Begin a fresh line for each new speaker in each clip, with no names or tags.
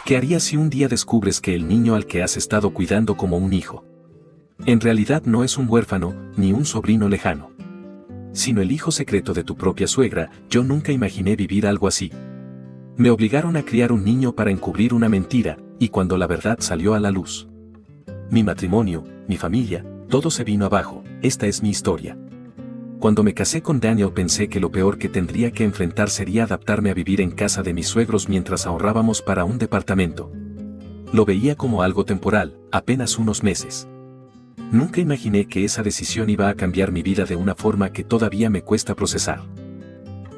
¿Qué harías si un día descubres que el niño al que has estado cuidando como un hijo, en realidad no es un huérfano, ni un sobrino lejano, sino el hijo secreto de tu propia suegra? Yo nunca imaginé vivir algo así. Me obligaron a criar un niño para encubrir una mentira, y cuando la verdad salió a la luz, mi matrimonio, mi familia, todo se vino abajo. Esta es mi historia. Cuando me casé con Daniel pensé que lo peor que tendría que enfrentar sería adaptarme a vivir en casa de mis suegros mientras ahorrábamos para un departamento. Lo veía como algo temporal, apenas unos meses. Nunca imaginé que esa decisión iba a cambiar mi vida de una forma que todavía me cuesta procesar.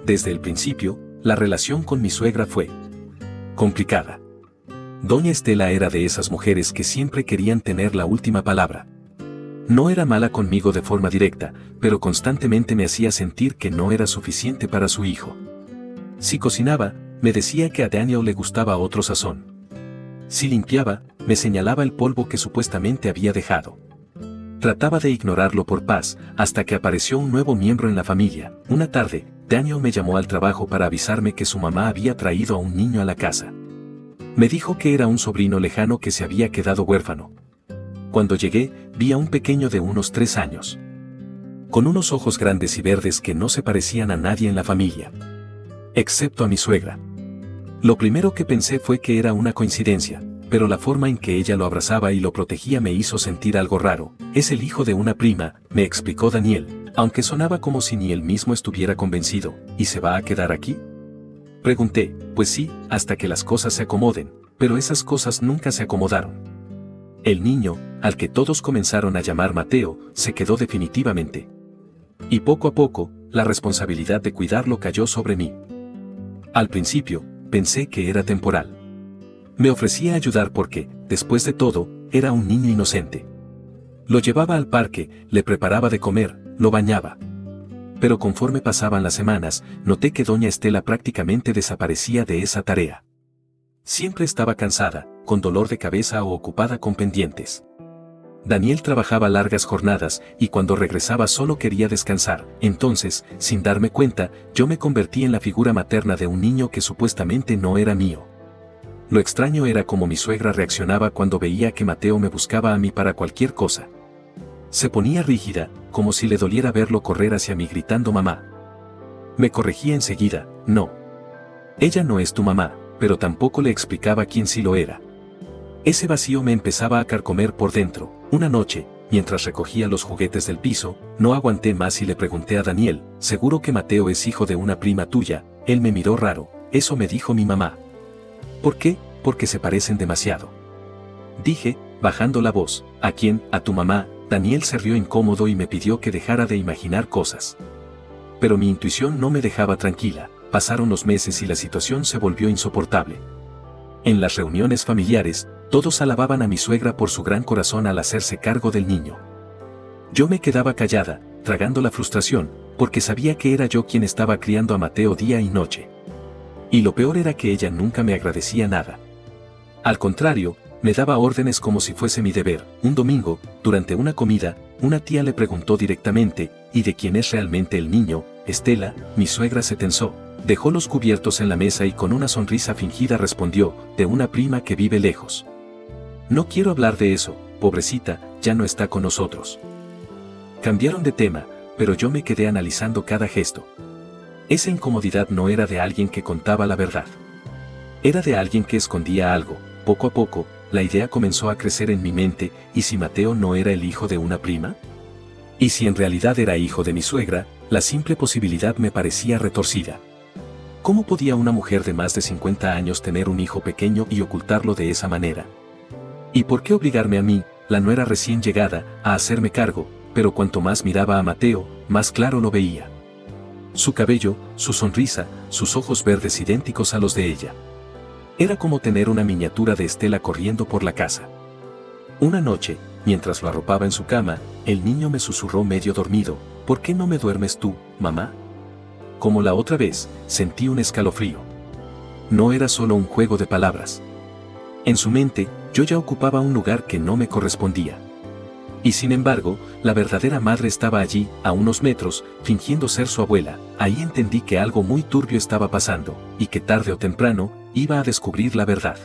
Desde el principio, la relación con mi suegra fue complicada. Doña Estela era de esas mujeres que siempre querían tener la última palabra. No era mala conmigo de forma directa, pero constantemente me hacía sentir que no era suficiente para su hijo. Si cocinaba, me decía que a Daniel le gustaba otro sazón. Si limpiaba, me señalaba el polvo que supuestamente había dejado. Trataba de ignorarlo por paz, hasta que apareció un nuevo miembro en la familia. Una tarde, Daniel me llamó al trabajo para avisarme que su mamá había traído a un niño a la casa. Me dijo que era un sobrino lejano que se había quedado huérfano. Cuando llegué, vi a un pequeño de unos 3 años, con unos ojos grandes y verdes que no se parecían a nadie en la familia, excepto a mi suegra. Lo primero que pensé fue que era una coincidencia, pero la forma en que ella lo abrazaba y lo protegía me hizo sentir algo raro. Es el hijo de una prima, me explicó Daniel, aunque sonaba como si ni él mismo estuviera convencido. ¿Y se va a quedar aquí?, pregunté. Pues sí, hasta que las cosas se acomoden, pero esas cosas nunca se acomodaron. El niño, al que todos comenzaron a llamar Mateo, se quedó definitivamente. Y poco a poco, la responsabilidad de cuidarlo cayó sobre mí. Al principio, pensé que era temporal. Me ofrecía ayudar porque, después de todo, era un niño inocente. Lo llevaba al parque, le preparaba de comer, lo bañaba. Pero conforme pasaban las semanas, noté que doña Estela prácticamente desaparecía de esa tarea. Siempre estaba cansada, con dolor de cabeza o ocupada con pendientes. Daniel trabajaba largas jornadas y cuando regresaba solo quería descansar. Entonces, sin darme cuenta, yo me convertí en la figura materna de un niño que supuestamente no era mío. Lo extraño era cómo mi suegra reaccionaba cuando veía que Mateo me buscaba a mí para cualquier cosa. Se ponía rígida, como si le doliera verlo correr hacia mí gritando mamá. Me corregía enseguida: no. Ella no es tu mamá, pero tampoco le explicaba quién sí lo era. Ese vacío me empezaba a carcomer por dentro. Una noche, mientras recogía los juguetes del piso, no aguanté más y le pregunté a Daniel: ¿seguro que Mateo es hijo de una prima tuya? Él me miró raro. Eso me dijo mi mamá. ¿Por qué? Porque se parecen demasiado, dije, bajando la voz. ¿A quién? A tu mamá. Daniel se rió incómodo y me pidió que dejara de imaginar cosas. Pero mi intuición no me dejaba tranquila. Pasaron los meses y la situación se volvió insoportable. En las reuniones familiares, todos alababan a mi suegra por su gran corazón al hacerse cargo del niño. Yo me quedaba callada, tragando la frustración, porque sabía que era yo quien estaba criando a Mateo día y noche. Y lo peor era que ella nunca me agradecía nada. Al contrario, me daba órdenes como si fuese mi deber. Un domingo, durante una comida, una tía le preguntó directamente: ¿y de quién es realmente el niño, Estela? Mi suegra se tensó, dejó los cubiertos en la mesa y con una sonrisa fingida respondió: de una prima que vive lejos. No quiero hablar de eso, pobrecita, ya no está con nosotros. Cambiaron de tema, pero yo me quedé analizando cada gesto. Esa incomodidad no era de alguien que contaba la verdad. Era de alguien que escondía algo. Poco a poco, la idea comenzó a crecer en mi mente: ¿y si Mateo no era el hijo de una prima? ¿Y si en realidad era hijo de mi suegra? La simple posibilidad me parecía retorcida. ¿Cómo podía una mujer de más de 50 años tener un hijo pequeño y ocultarlo de esa manera? ¿Y por qué obligarme a mí, la nuera recién llegada, a hacerme cargo? Pero cuanto más miraba a Mateo, más claro lo veía. Su cabello, su sonrisa, sus ojos verdes idénticos a los de ella. Era como tener una miniatura de Estela corriendo por la casa. Una noche, mientras lo arropaba en su cama, el niño me susurró medio dormido: ¿por qué no me duermes tú, mamá? Como la otra vez, sentí un escalofrío. No era solo un juego de palabras. En su mente, yo ya ocupaba un lugar que no me correspondía. Y sin embargo, la verdadera madre estaba allí, a unos metros, fingiendo ser su abuela. Ahí entendí que algo muy turbio estaba pasando, y que tarde o temprano, iba a descubrir la verdad.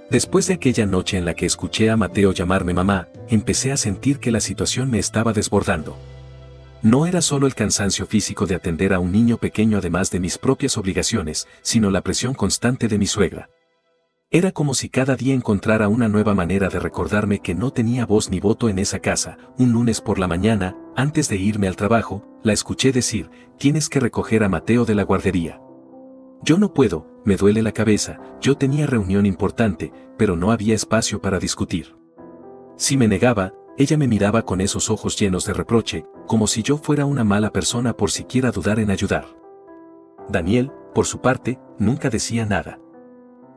Después de aquella noche en la que escuché a Mateo llamarme mamá, empecé a sentir que la situación me estaba desbordando. No era solo el cansancio físico de atender a un niño pequeño además de mis propias obligaciones, sino la presión constante de mi suegra. Era como si cada día encontrara una nueva manera de recordarme que no tenía voz ni voto en esa casa. Un lunes por la mañana, antes de irme al trabajo, la escuché decir: tienes que recoger a Mateo de la guardería. Yo no puedo, me duele la cabeza, yo tenía reunión importante, pero no había espacio para discutir. Si me negaba, ella me miraba con esos ojos llenos de reproche, como si yo fuera una mala persona por siquiera dudar en ayudar. Daniel, por su parte, nunca decía nada.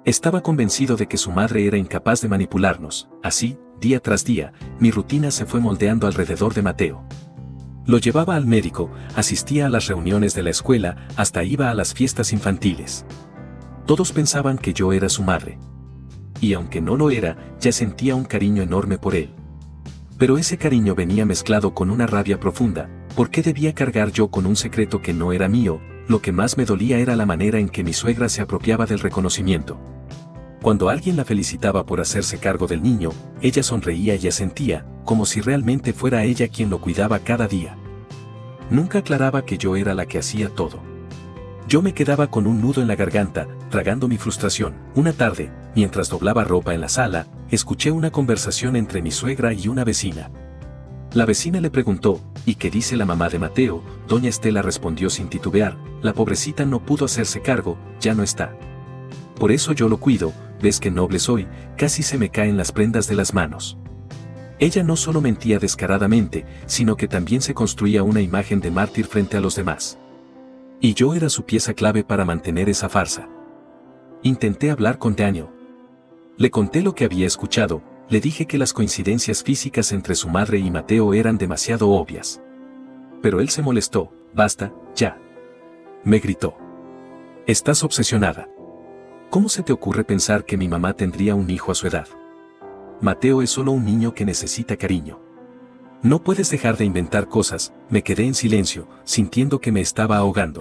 Estaba convencido de que su madre era incapaz de manipularnos. Así, día tras día, mi rutina se fue moldeando alrededor de Mateo. Lo llevaba al médico, asistía a las reuniones de la escuela, hasta iba a las fiestas infantiles. Todos pensaban que yo era su madre. Y aunque no lo era, ya sentía un cariño enorme por él. Pero ese cariño venía mezclado con una rabia profunda. ¿Por qué debía cargar yo con un secreto que no era mío? Lo que más me dolía era la manera en que mi suegra se apropiaba del reconocimiento. Cuando alguien la felicitaba por hacerse cargo del niño, ella sonreía y asentía, como si realmente fuera ella quien lo cuidaba cada día. Nunca aclaraba que yo era la que hacía todo. Yo me quedaba con un nudo en la garganta, tragando mi frustración. Una tarde, mientras doblaba ropa en la sala, escuché una conversación entre mi suegra y una vecina. La vecina le preguntó: ¿y qué dice la mamá de Mateo? Doña Estela respondió sin titubear: la pobrecita no pudo hacerse cargo, ya no está. Por eso yo lo cuido, ves que noble soy, casi se me caen las prendas de las manos. Ella no solo mentía descaradamente, sino que también se construía una imagen de mártir frente a los demás. Y yo era su pieza clave para mantener esa farsa. Intenté hablar con Daniel. Le conté lo que había escuchado, le dije que las coincidencias físicas entre su madre y Mateo eran demasiado obvias. Pero él se molestó: basta, ya. Me gritó. Estás obsesionada. ¿Cómo se te ocurre pensar que mi mamá tendría un hijo a su edad? Mateo es solo un niño que necesita cariño. No puedes dejar de inventar cosas. Me quedé en silencio, sintiendo que me estaba ahogando.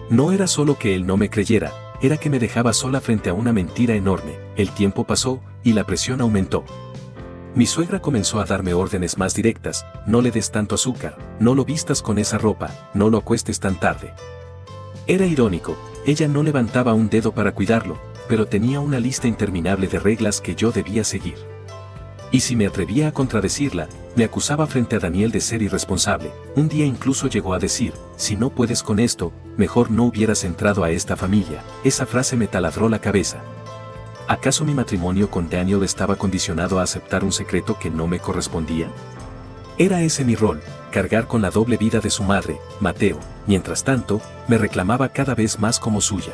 No era solo que él no me creyera, era que me dejaba sola frente a una mentira enorme. El tiempo pasó, y la presión aumentó. Mi suegra comenzó a darme órdenes más directas: no le des tanto azúcar, no lo vistas con esa ropa, no lo acuestes tan tarde. Era irónico, ella no levantaba un dedo para cuidarlo, pero tenía una lista interminable de reglas que yo debía seguir. Y si me atrevía a contradecirla, me acusaba frente a Daniel de ser irresponsable. Un día incluso llegó a decir: si no puedes con esto, mejor no hubieras entrado a esta familia. Esa frase me taladró la cabeza. ¿Acaso mi matrimonio con Daniel estaba condicionado a aceptar un secreto que no me correspondía? Era ese mi rol, cargar con la doble vida de su madre, Mateo. Mientras tanto, me reclamaba cada vez más como suya.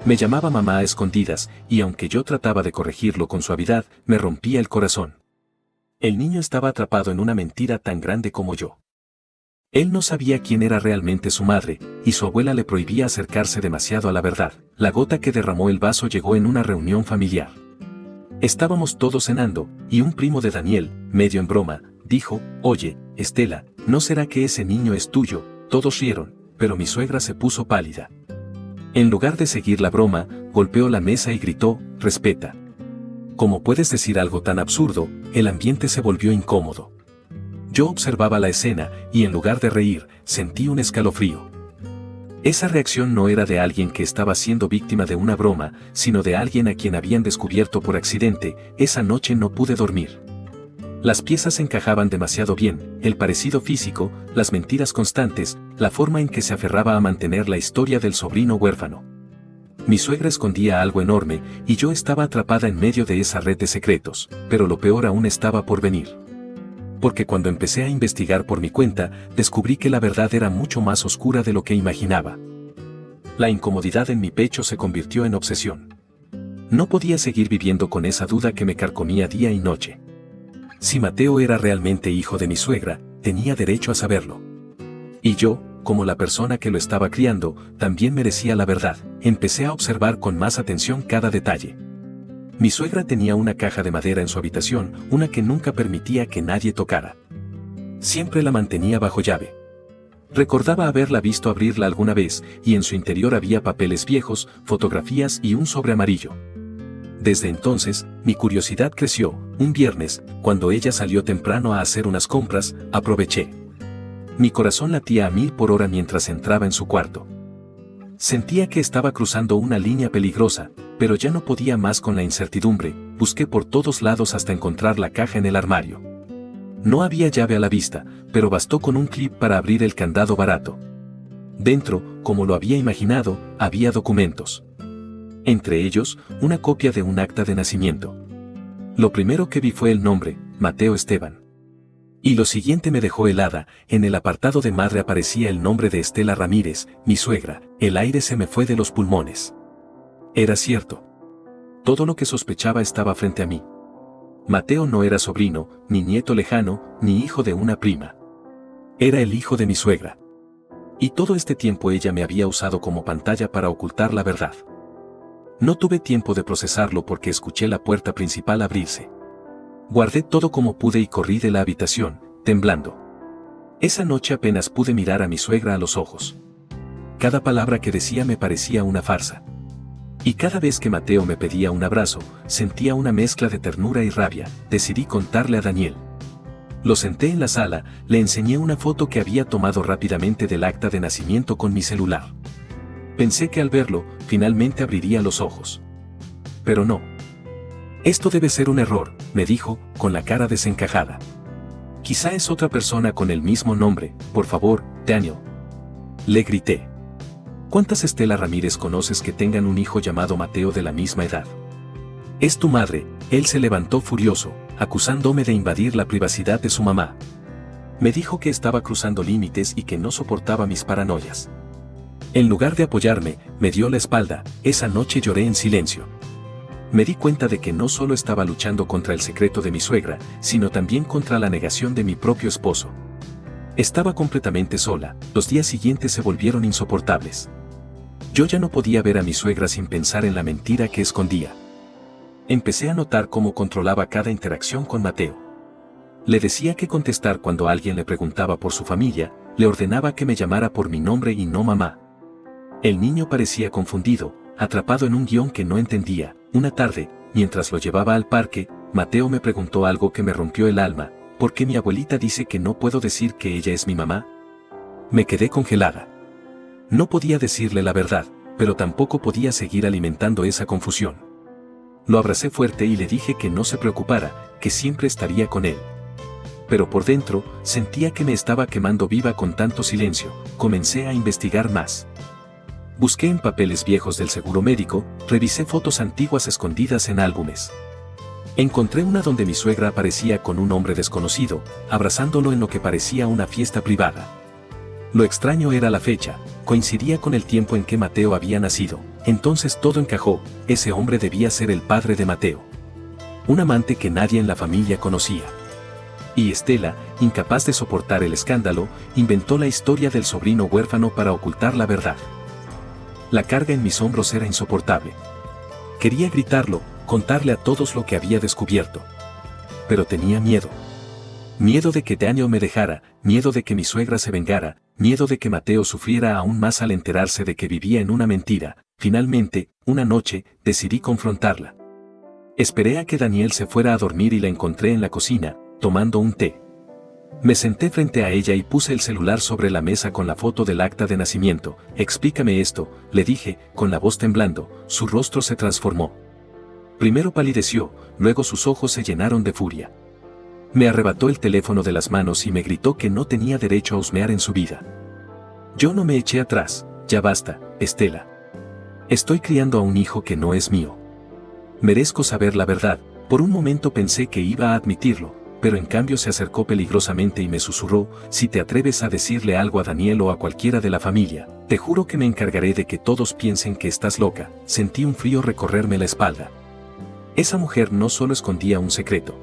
Me llamaba mamá a escondidas, y aunque yo trataba de corregirlo con suavidad, me rompía el corazón. El niño estaba atrapado en una mentira tan grande como yo. Él no sabía quién era realmente su madre, y su abuela le prohibía acercarse demasiado a la verdad. La gota que derramó el vaso llegó en una reunión familiar. Estábamos todos cenando, y un primo de Daniel, medio en broma, dijo: oye, Estela, ¿no será que ese niño es tuyo? Todos rieron, pero mi suegra se puso pálida. En lugar de seguir la broma, golpeó la mesa y gritó: respeta. ¿Cómo puedes decir algo tan absurdo? El ambiente se volvió incómodo. Yo observaba la escena, y en lugar de reír, sentí un escalofrío. Esa reacción no era de alguien que estaba siendo víctima de una broma, sino de alguien a quien habían descubierto por accidente. Esa noche no pude dormir. Las piezas encajaban demasiado bien: el parecido físico, las mentiras constantes, la forma en que se aferraba a mantener la historia del sobrino huérfano. Mi suegra escondía algo enorme, y yo estaba atrapada en medio de esa red de secretos, pero lo peor aún estaba por venir. Porque cuando empecé a investigar por mi cuenta, descubrí que la verdad era mucho más oscura de lo que imaginaba. La incomodidad en mi pecho se convirtió en obsesión. No podía seguir viviendo con esa duda que me carcomía día y noche. Si Mateo era realmente hijo de mi suegra, tenía derecho a saberlo. Y yo, como la persona que lo estaba criando, también merecía la verdad. Empecé a observar con más atención cada detalle. Mi suegra tenía una caja de madera en su habitación, una que nunca permitía que nadie tocara. Siempre la mantenía bajo llave. Recordaba haberla visto abrirla alguna vez, y en su interior había papeles viejos, fotografías y un sobre amarillo. Desde entonces, mi curiosidad creció. Un viernes, cuando ella salió temprano a hacer unas compras, aproveché. Mi corazón latía a 1000 por hora mientras entraba en su cuarto. Sentía que estaba cruzando una línea peligrosa, pero ya no podía más con la incertidumbre. Busqué por todos lados hasta encontrar la caja en el armario. No había llave a la vista, pero bastó con un clip para abrir el candado barato. Dentro, como lo había imaginado, había documentos. Entre ellos, una copia de un acta de nacimiento. Lo primero que vi fue el nombre, Mateo Esteban. Y lo siguiente me dejó helada. En el apartado de madre aparecía el nombre de Estela Ramírez, mi suegra. El aire se me fue de los pulmones. Era cierto. Todo lo que sospechaba estaba frente a mí. Mateo no era sobrino, ni nieto lejano, ni hijo de una prima. Era el hijo de mi suegra. Y todo este tiempo ella me había usado como pantalla para ocultar la verdad. No tuve tiempo de procesarlo porque escuché la puerta principal abrirse. Guardé todo como pude y corrí de la habitación, temblando. Esa noche apenas pude mirar a mi suegra a los ojos. Cada palabra que decía me parecía una farsa. Y cada vez que Mateo me pedía un abrazo, sentía una mezcla de ternura y rabia. Decidí contarle a Daniel. Lo senté en la sala, le enseñé una foto que había tomado rápidamente del acta de nacimiento con mi celular. Pensé que al verlo, finalmente abriría los ojos. Pero no. Esto debe ser un error, me dijo, con la cara desencajada. Quizá es otra persona con el mismo nombre, por favor, Daniel. Le grité. ¿Cuántas Estela Ramírez conoces que tengan un hijo llamado Mateo de la misma edad? Es tu madre. Él se levantó furioso, acusándome de invadir la privacidad de su mamá. Me dijo que estaba cruzando límites y que no soportaba mis paranoias. En lugar de apoyarme, me dio la espalda. Esa noche lloré en silencio. Me di cuenta de que no solo estaba luchando contra el secreto de mi suegra, sino también contra la negación de mi propio esposo. Estaba completamente sola. Los días siguientes se volvieron insoportables. Yo ya no podía ver a mi suegra sin pensar en la mentira que escondía. Empecé a notar cómo controlaba cada interacción con Mateo. Le decía qué contestar cuando alguien le preguntaba por su familia, le ordenaba que me llamara por mi nombre y no mamá. El niño parecía confundido, atrapado en un guión que no entendía. Una tarde, mientras lo llevaba al parque, Mateo me preguntó algo que me rompió el alma. ¿Por qué mi abuelita dice que no puedo decir que ella es mi mamá? Me quedé congelada. No podía decirle la verdad, pero tampoco podía seguir alimentando esa confusión. Lo abracé fuerte y le dije que no se preocupara, que siempre estaría con él. Pero por dentro, sentía que me estaba quemando viva con tanto silencio. Comencé a investigar más. Busqué en papeles viejos del seguro médico, revisé fotos antiguas escondidas en álbumes. Encontré una donde mi suegra aparecía con un hombre desconocido, abrazándolo en lo que parecía una fiesta privada. Lo extraño era la fecha, coincidía con el tiempo en que Mateo había nacido. Entonces todo encajó. Ese hombre debía ser el padre de Mateo. Un amante que nadie en la familia conocía. Y Estela, incapaz de soportar el escándalo, inventó la historia del sobrino huérfano para ocultar la verdad. La carga en mis hombros era insoportable. Quería gritarlo, contarle a todos lo que había descubierto. Pero tenía miedo. Miedo de que Daniel me dejara, miedo de que mi suegra se vengara, miedo de que Mateo sufriera aún más al enterarse de que vivía en una mentira. Finalmente, una noche, decidí confrontarla. Esperé a que Daniel se fuera a dormir y la encontré en la cocina, tomando un té. Me senté frente a ella y puse el celular sobre la mesa con la foto del acta de nacimiento. Explícame esto, le dije, con la voz temblando. Su rostro se transformó. Primero palideció, luego sus ojos se llenaron de furia. Me arrebató el teléfono de las manos y me gritó que no tenía derecho a husmear en su vida. Yo no me eché atrás. Ya basta, Estela. Estoy criando a un hijo que no es mío. Merezco saber la verdad. Por un momento pensé que iba a admitirlo, pero en cambio se acercó peligrosamente y me susurró: si te atreves a decirle algo a Daniel o a cualquiera de la familia, te juro que me encargaré de que todos piensen que estás loca. Sentí un frío recorrerme la espalda. Esa mujer no solo escondía un secreto.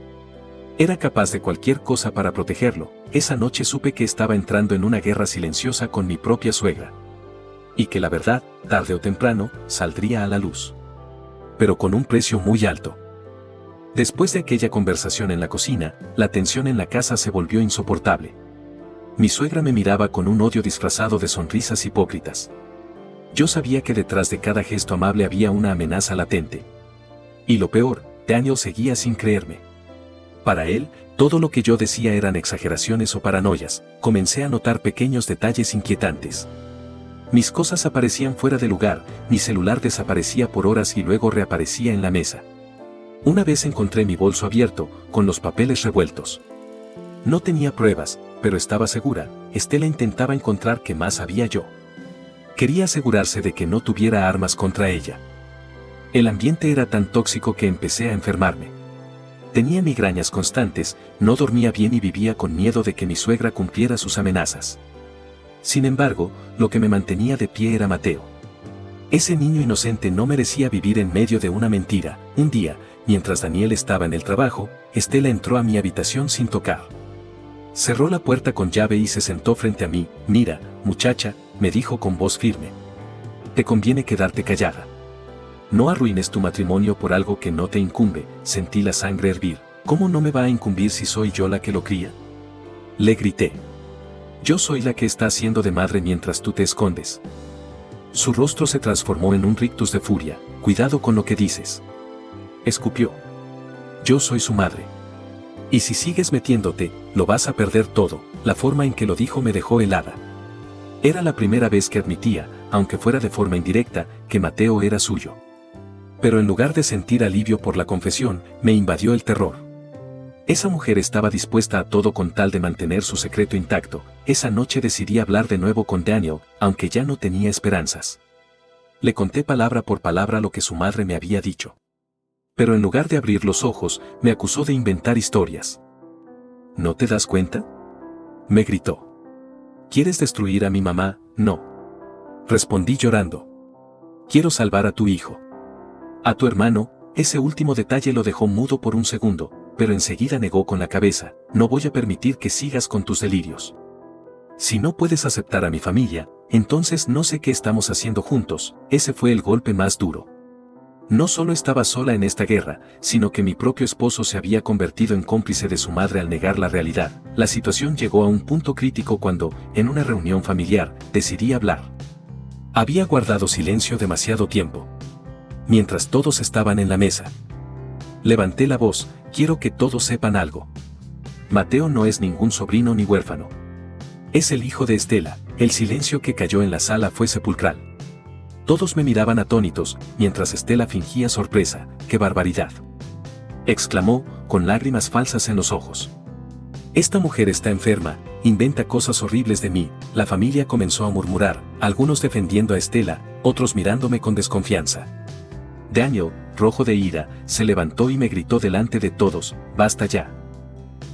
Era capaz de cualquier cosa para protegerlo. Esa noche supe que estaba entrando en una guerra silenciosa con mi propia suegra. Y que la verdad, tarde o temprano, saldría a la luz. Pero con un precio muy alto. Después de aquella conversación en la cocina, la tensión en la casa se volvió insoportable. Mi suegra me miraba con un odio disfrazado de sonrisas hipócritas. Yo sabía que detrás de cada gesto amable había una amenaza latente. Y lo peor, Daniel seguía sin creerme. Para él, todo lo que yo decía eran exageraciones o paranoias. Comencé a notar pequeños detalles inquietantes. Mis cosas aparecían fuera de lugar, mi celular desaparecía por horas y luego reaparecía en la mesa. Una vez encontré mi bolso abierto, con los papeles revueltos. No tenía pruebas, pero estaba segura, Estela intentaba encontrar qué más había yo. Quería asegurarse de que no tuviera armas contra ella. El ambiente era tan tóxico que empecé a enfermarme. Tenía migrañas constantes, no dormía bien y vivía con miedo de que mi suegra cumpliera sus amenazas. Sin embargo, lo que me mantenía de pie era Mateo. Ese niño inocente no merecía vivir en medio de una mentira. Un día, mientras Daniel estaba en el trabajo, Estela entró a mi habitación sin tocar. Cerró la puerta con llave y se sentó frente a mí. Mira, muchacha, me dijo con voz firme. Te conviene quedarte callada. No arruines tu matrimonio por algo que no te incumbe. Sentí la sangre hervir. ¿Cómo no me va a incumbir si soy yo la que lo cría? Le grité. Yo soy la que está haciendo de madre mientras tú te escondes. Su rostro se transformó en un rictus de furia. Cuidado con lo que dices. Escupió. Yo soy su madre. Y si sigues metiéndote, lo vas a perder todo. La forma en que lo dijo me dejó helada. Era la primera vez que admitía, aunque fuera de forma indirecta, que Mateo era suyo. Pero en lugar de sentir alivio por la confesión, me invadió el terror. Esa mujer estaba dispuesta a todo con tal de mantener su secreto intacto. Esa noche decidí hablar de nuevo con Daniel, aunque ya no tenía esperanzas. Le conté palabra por palabra lo que su madre me había dicho. Pero en lugar de abrir los ojos, me acusó de inventar historias. ¿No te das cuenta?, me gritó. ¿Quieres destruir a mi mamá? No. Respondí llorando. Quiero salvar a tu hijo. A tu hermano. Ese último detalle lo dejó mudo por un segundo, pero enseguida negó con la cabeza. No voy a permitir que sigas con tus delirios. Si no puedes aceptar a mi familia, entonces no sé qué estamos haciendo juntos. Ese fue el golpe más duro. No solo estaba sola en esta guerra, sino que mi propio esposo se había convertido en cómplice de su madre al negar la realidad. La situación llegó a un punto crítico cuando, en una reunión familiar, decidí hablar. Había guardado silencio demasiado tiempo. Mientras todos estaban en la mesa, levanté la voz. Quiero que todos sepan algo. Mateo no es ningún sobrino ni huérfano. Es el hijo de Estela. El silencio que cayó en la sala fue sepulcral. Todos me miraban atónitos, mientras Estela fingía sorpresa. ¡Qué barbaridad!, exclamó, con lágrimas falsas en los ojos. Esta mujer está enferma, inventa cosas horribles de mí. La familia comenzó a murmurar, algunos defendiendo a Estela, otros mirándome con desconfianza. Daniel, rojo de ira, se levantó y me gritó delante de todos, basta ya.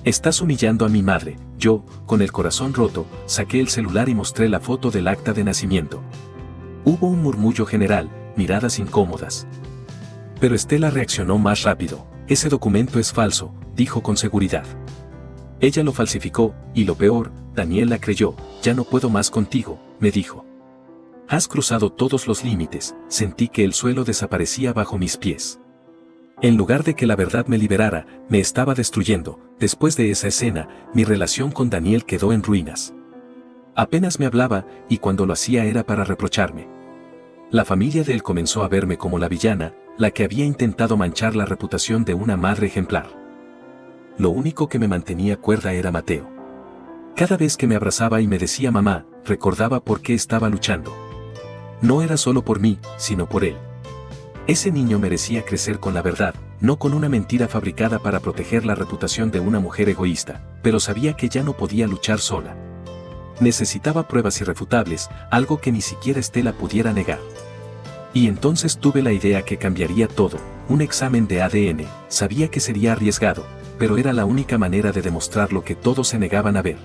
Estás humillando a mi madre. Yo, con el corazón roto, saqué el celular y mostré la foto del acta de nacimiento. Hubo un murmullo general, miradas incómodas. Pero Estela reaccionó más rápido. Ese documento es falso, dijo con seguridad. Ella lo falsificó, y lo peor, Daniel la creyó. Ya no puedo más contigo, me dijo. Has cruzado todos los límites. Sentí que el suelo desaparecía bajo mis pies. En lugar de que la verdad me liberara, me estaba destruyendo. Después de esa escena, mi relación con Daniel quedó en ruinas. Apenas me hablaba, y cuando lo hacía era para reprocharme. La familia de él comenzó a verme como la villana, la que había intentado manchar la reputación de una madre ejemplar. Lo único que me mantenía cuerda era Mateo. Cada vez que me abrazaba y me decía mamá, recordaba por qué estaba luchando. No era solo por mí, sino por él. Ese niño merecía crecer con la verdad, no con una mentira fabricada para proteger la reputación de una mujer egoísta, pero sabía que ya no podía luchar sola. Necesitaba pruebas irrefutables, algo que ni siquiera Estela pudiera negar. Y entonces tuve la idea que cambiaría todo, un examen de ADN. Sabía que sería arriesgado, pero era la única manera de demostrar lo que todos se negaban a ver.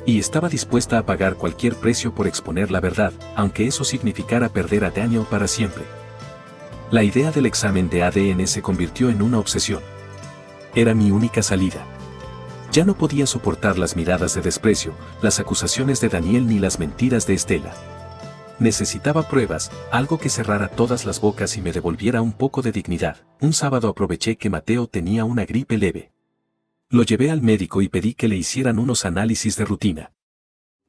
Y estaba dispuesta a pagar cualquier precio por exponer la verdad, aunque eso significara perder a Daniel para siempre. La idea del examen de ADN se convirtió en una obsesión. Era mi única salida. Ya no podía soportar las miradas de desprecio, las acusaciones de Daniel ni las mentiras de Estela. Necesitaba pruebas, algo que cerrara todas las bocas y me devolviera un poco de dignidad. Un sábado aproveché que Mateo tenía una gripe leve. Lo llevé al médico y pedí que le hicieran unos análisis de rutina.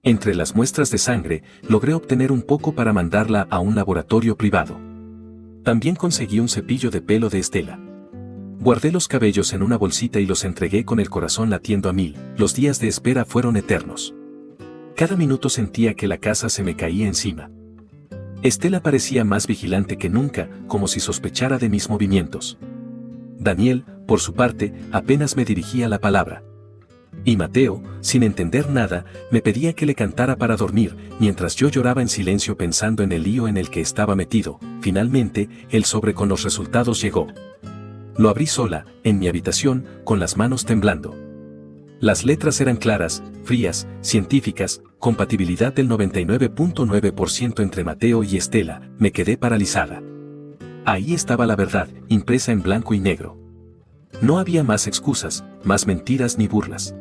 Entre las muestras de sangre, logré obtener un poco para mandarla a un laboratorio privado. También conseguí un cepillo de pelo de Estela. Guardé los cabellos en una bolsita y los entregué con el corazón latiendo a 1000. Los días de espera fueron eternos. Cada minuto sentía que la casa se me caía encima. Estela parecía más vigilante que nunca, como si sospechara de mis movimientos. Daniel, por su parte, apenas me dirigía la palabra. Y Mateo, sin entender nada, me pedía que le cantara para dormir, mientras yo lloraba en silencio pensando en el lío en el que estaba metido. Finalmente, el sobre con los resultados llegó. Lo abrí sola, en mi habitación, con las manos temblando. Las letras eran claras, frías, científicas, compatibilidad del 99.9% entre Mateo y Estela. Me quedé paralizada. Ahí estaba la verdad, impresa en blanco y negro. No había más excusas, más mentiras ni burlas.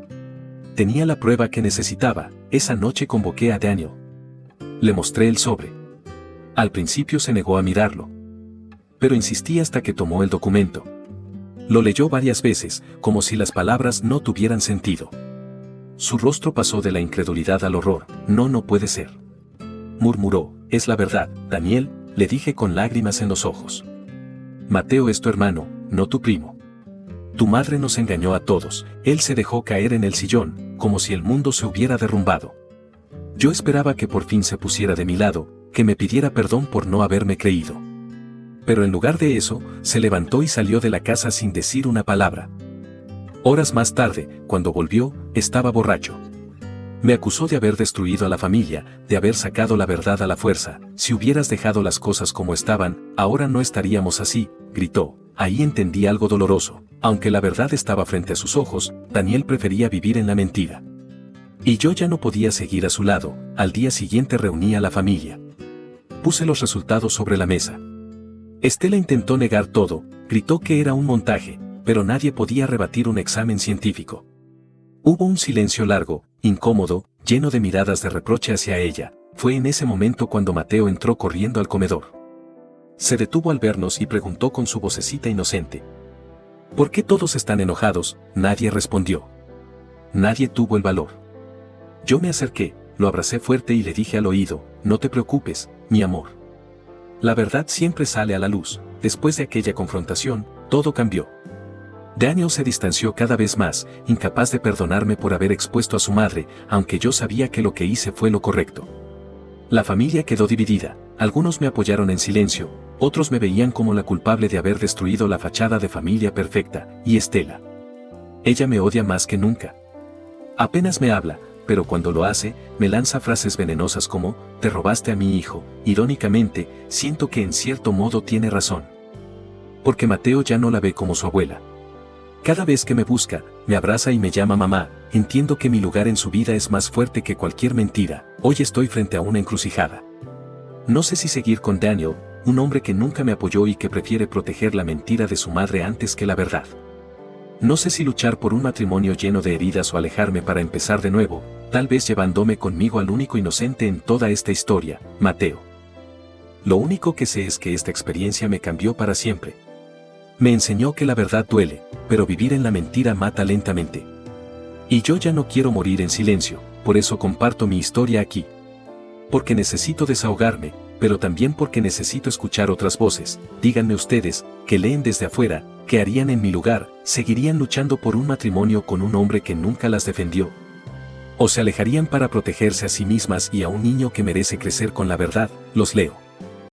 Tenía la prueba que necesitaba. Esa noche convoqué a Daniel. Le mostré el sobre. Al principio se negó a mirarlo. Pero insistí hasta que tomó el documento. Lo leyó varias veces, como si las palabras no tuvieran sentido. Su rostro pasó de la incredulidad al horror. No puede ser. Murmuró, es la verdad, Daniel, le dije con lágrimas en los ojos. Mateo es tu hermano, no tu primo. Tu madre nos engañó a todos. Él se dejó caer en el sillón, como si el mundo se hubiera derrumbado. Yo esperaba que por fin se pusiera de mi lado, que me pidiera perdón por no haberme creído. Pero en lugar de eso, se levantó y salió de la casa sin decir una palabra. Horas más tarde, cuando volvió, estaba borracho. Me acusó de haber destruido a la familia, de haber sacado la verdad a la fuerza. Si hubieras dejado las cosas como estaban, ahora no estaríamos así, gritó. Ahí entendí algo doloroso. Aunque la verdad estaba frente a sus ojos, Daniel prefería vivir en la mentira. Y yo ya no podía seguir a su lado. Al día siguiente reuní a la familia. Puse los resultados sobre la mesa. Estela intentó negar todo, gritó que era un montaje, pero nadie podía rebatir un examen científico. Hubo un silencio largo, incómodo, lleno de miradas de reproche hacia ella. Fue en ese momento cuando Mateo entró corriendo al comedor. Se detuvo al vernos y preguntó con su vocecita inocente. ¿Por qué todos están enojados? Nadie respondió. Nadie tuvo el valor. Yo me acerqué, lo abracé fuerte y le dije al oído, no te preocupes, mi amor. La verdad siempre sale a la luz. Después de aquella confrontación, todo cambió. Daniel se distanció cada vez más, incapaz de perdonarme por haber expuesto a su madre, aunque yo sabía que lo que hice fue lo correcto. La familia quedó dividida. Algunos me apoyaron en silencio, otros me veían como la culpable de haber destruido la fachada de familia perfecta, y Estela. Ella me odia más que nunca. Apenas me habla, pero cuando lo hace, me lanza frases venenosas como, te robaste a mi hijo. Irónicamente, siento que en cierto modo tiene razón. Porque Mateo ya no la ve como su abuela. Cada vez que me busca, me abraza y me llama mamá. Entiendo que mi lugar en su vida es más fuerte que cualquier mentira. Hoy estoy frente a una encrucijada. No sé si seguir con Daniel, un hombre que nunca me apoyó y que prefiere proteger la mentira de su madre antes que la verdad. No sé si luchar por un matrimonio lleno de heridas o alejarme para empezar de nuevo, tal vez llevándome conmigo al único inocente en toda esta historia, Mateo. Lo único que sé es que esta experiencia me cambió para siempre. Me enseñó que la verdad duele, pero vivir en la mentira mata lentamente. Y yo ya no quiero morir en silencio, por eso comparto mi historia aquí. Porque necesito desahogarme, pero también porque necesito escuchar otras voces. Díganme ustedes, que leen desde afuera, ¿qué harían en mi lugar? ¿Seguirían luchando por un matrimonio con un hombre que nunca las defendió? ¿O se alejarían para protegerse a sí mismas y a un niño que merece crecer con la verdad? Los leo.